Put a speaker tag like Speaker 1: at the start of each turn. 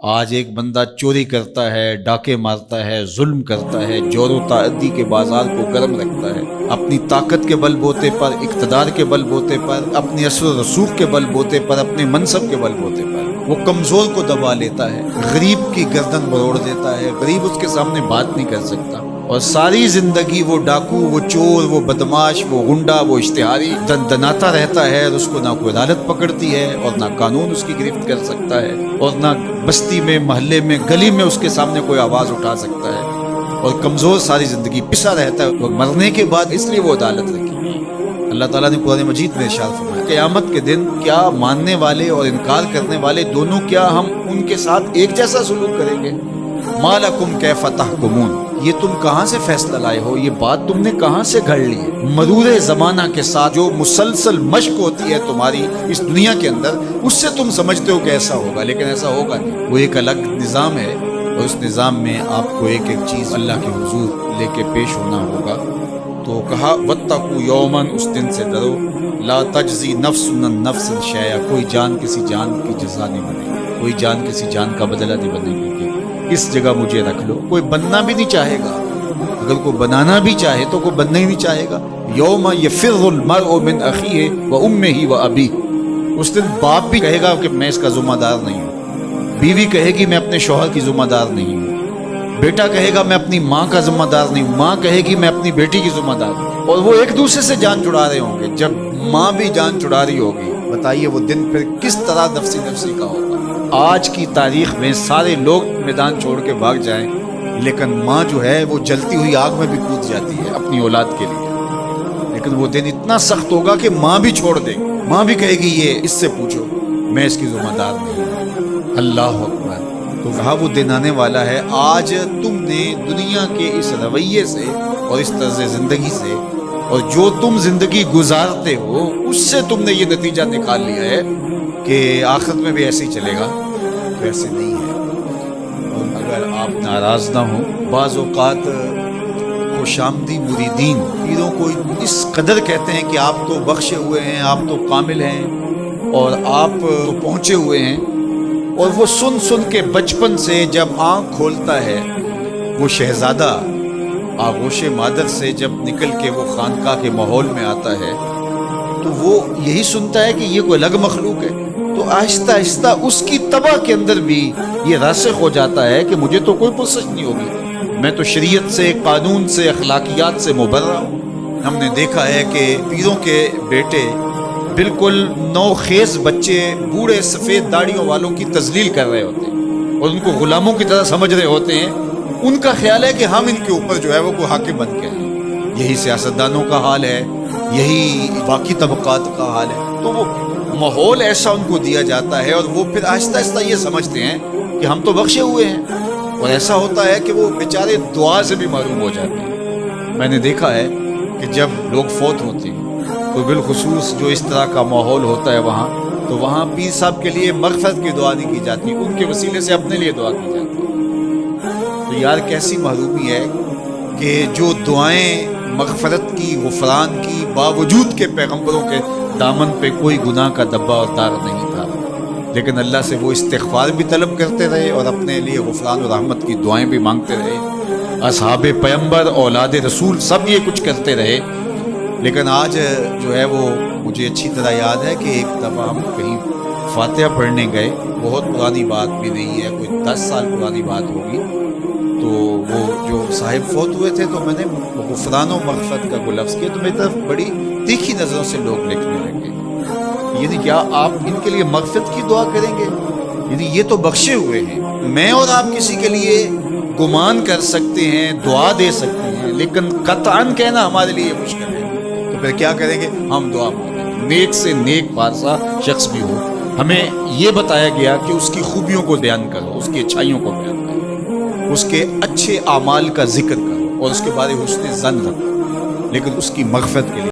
Speaker 1: آج ایک بندہ چوری کرتا ہے، ڈاکے مارتا ہے، ظلم کرتا ہے، جور و تعدی کے بازار کو گرم رکھتا ہے، اپنی طاقت کے بل بوتے پر، اقتدار کے بل بوتے پر، اپنی اثر و رسوخ کے بل بوتے پر، اپنے منصب کے بل بوتے پر وہ کمزور کو دبا لیتا ہے، غریب کی گردن مروڑ دیتا ہے، غریب اس کے سامنے بات نہیں کر سکتا، اور ساری زندگی وہ ڈاکو، وہ چور، وہ بدماش، وہ غنڈا، وہ اشتہاری دندناتا رہتا ہے، اور اس کو نہ کوئی عدالت پکڑتی ہے اور نہ قانون اس کی گرفت کر سکتا ہے، اور نہ بستی میں، محلے میں، گلی میں اس کے سامنے کوئی آواز اٹھا سکتا ہے، اور کمزور ساری زندگی پسا رہتا ہے، اور مرنے کے بعد اس لیے وہ عدالت رکھی گئی۔ اللہ تعالیٰ نے قرآن مجید میں ارشاد فرمایا قیامت کے دن کیا ماننے والے اور انکار کرنے والے دونوں، کیا ہم ان کے ساتھ ایک جیسا سلوک کریں گے؟ ما لکم کیف تحکمون، یہ تم کہاں سے فیصلہ لائے ہو، یہ بات تم نے کہاں سے گھڑ لی ہے؟ مرور زمانہ کے ساتھ جو مسلسل مشق ہوتی ہے تمہاری اس دنیا کے اندر، اس سے تم سمجھتے ہو کہ ایسا ہوگا، لیکن ایسا ہوگا نہیں۔ وہ ایک الگ نظام ہے، اور اس نظام میں آپ کو ایک ایک چیز اللہ کے حضور لے کے پیش ہونا ہوگا۔ تو کہا واتقوا یوما، اس دن سے ڈرو، لا تجزی نفس عن نفس شیئا، کوئی جان کسی جان کی جزا نہیں بنے گی، کوئی جان کسی جان کا بدلہ نہیں بنے گی کہ اس جگہ مجھے رکھ لو۔ کوئی بننا بھی نہیں چاہے گا، اگر کوئی بنانا بھی چاہے تو کوئی بننا ہی نہیں چاہے گا۔ یوم یفر المرء من اخیہ وامہ وابیہ، اس دن باپ بھی کہے گا کہ میں اس کا ذمہ دار نہیں ہوں، بیوی کہے گی میں اپنے شوہر کی ذمہ دار نہیں ہوں، بیٹا کہے گا میں اپنی ماں کا ذمہ دار نہیں ہوں، ماں کہے گی میں اپنی بیٹی کی ذمہ دار ہوں، اور وہ ایک دوسرے سے جان چھڑا رہے ہوں گے۔ جب ماں بھی جان چھڑا رہی ہوگی، بتائیے وہ دن پھر کس طرح نفسی نفسی کا ہوگا۔ آج کی تاریخ میں سارے لوگ میدان چھوڑ کے بھاگ جائیں، لیکن ماں جو ہے وہ جلتی ہوئی آگ میں بھی کود جاتی ہے اپنی اولاد کے لیے، لیکن وہ دن اتنا سخت ہوگا کہ ماں بھی چھوڑ دے گی، ماں بھی کہے گی یہ اس سے پوچھو، میں اس کی ذمہ دار نہیں ہوں۔ اللہ اکبر۔ تو کہا وہ دن آنے والا ہے۔ آج تم نے دنیا کے اس رویے سے اور اس طرز زندگی سے، اور جو تم زندگی گزارتے ہو، اس سے تم نے یہ نتیجہ نکال لیا ہے کہ آخرت میں بھی ایسے ہی چلے گا، تو ایسے نہیں ہے۔ اور اگر آپ ناراض نہ ہوں، بعض اوقات خوش آمدی مریدین پیروں کو اس قدر کہتے ہیں کہ آپ تو بخشے ہوئے ہیں، آپ تو کامل ہیں، اور آپ تو پہنچے ہوئے ہیں، اور وہ سن سن کے بچپن سے جب آنکھ کھولتا ہے وہ شہزادہ آغوش مادر سے، جب نکل کے وہ خانقاہ کے ماحول میں آتا ہے تو وہ یہی سنتا ہے کہ یہ کوئی الگ مخلوق ہے، تو آہستہ آہستہ اس کی طبع کے اندر بھی یہ راسخ ہو جاتا ہے کہ مجھے تو کوئی پرسش نہیں ہوگی، میں تو شریعت سے، قانون سے، اخلاقیات سے مبرہ ہوں۔ ہم نے دیکھا ہے کہ پیروں کے بیٹے بالکل نوخیز بچے بوڑھے سفید داڑھیوں والوں کی تذلیل کر رہے ہوتے ہیں اور ان کو غلاموں کی طرح سمجھ رہے ہوتے ہیں۔ ان کا خیال ہے کہ ہم ان کے اوپر جو ہے وہ کوئی حاکم بن کے ہیں۔ یہی سیاستدانوں کا حال ہے، یہی باقی طبقات کا حال ہے۔ تو وہ ماحول ایسا ان کو دیا جاتا ہے، اور وہ پھر آہستہ آہستہ یہ سمجھتے ہیں کہ ہم تو بخشے ہوئے ہیں، اور ایسا ہوتا ہے کہ وہ بیچارے دعا سے بھی محروم ہو جاتے ہیں۔ میں نے دیکھا ہے کہ جب لوگ فوت ہوتے ہیں تو بالخصوص جو اس طرح کا ماحول ہوتا ہے وہاں، تو وہاں پیر صاحب کے لیے مغفرت کی دعا نہیں کی جاتی، ان کے وسیلے سے اپنے لیے دعا کی جاتی ہے۔ تو یار کیسی محرومی ہے کہ جو دعائیں مغفرت کی، غفران کی، باوجود کے پیغمبروں کے دامن پہ کوئی گناہ کا دبا اور داغ نہیں تھا، لیکن اللہ سے وہ استغفار بھی طلب کرتے رہے اور اپنے لیے غفران و رحمت کی دعائیں بھی مانگتے رہے۔ اصحاب پیغمبر، اولاد رسول سب یہ کچھ کرتے رہے، لیکن آج جو ہے وہ مجھے اچھی طرح یاد ہے کہ ایک دفعہ ہم کہیں فاتحہ پڑھنے گئے، بہت پرانی بات بھی نہیں ہے، کوئی 10 سال پرانی بات ہوگی، تو وہ جو صاحب فوت ہوئے تھے تو میں نے غفران و مغفرت کا کوئی لفظ کیا تو میری طرف بڑی تیکھی نظروں سے لوگ لکھنے لگے، یعنی کیا آپ ان کے لیے مغفرت کی دعا کریں گے؟ یعنی یہ تو بخشے ہوئے ہیں، میں اور آپ کسی کے لیے گمان کر سکتے ہیں، دعا دے سکتے ہیں، لیکن قطعاً کہنا ہمارے لیے مشکل ہے۔ تو پھر کیا کریں گے؟ ہم دعا مانگیں۔ نیک سے نیک پارسا شخص بھی ہو، ہمیں یہ بتایا گیا کہ اس کی خوبیوں کو بیان کرو، اس کی اچھائیوں کو بیان کرو، اس کے اچھے اعمال کا ذکر کرو، اور اس کے بارے حسن ظن رکھو، لیکن اس کی مغفرت کے لیے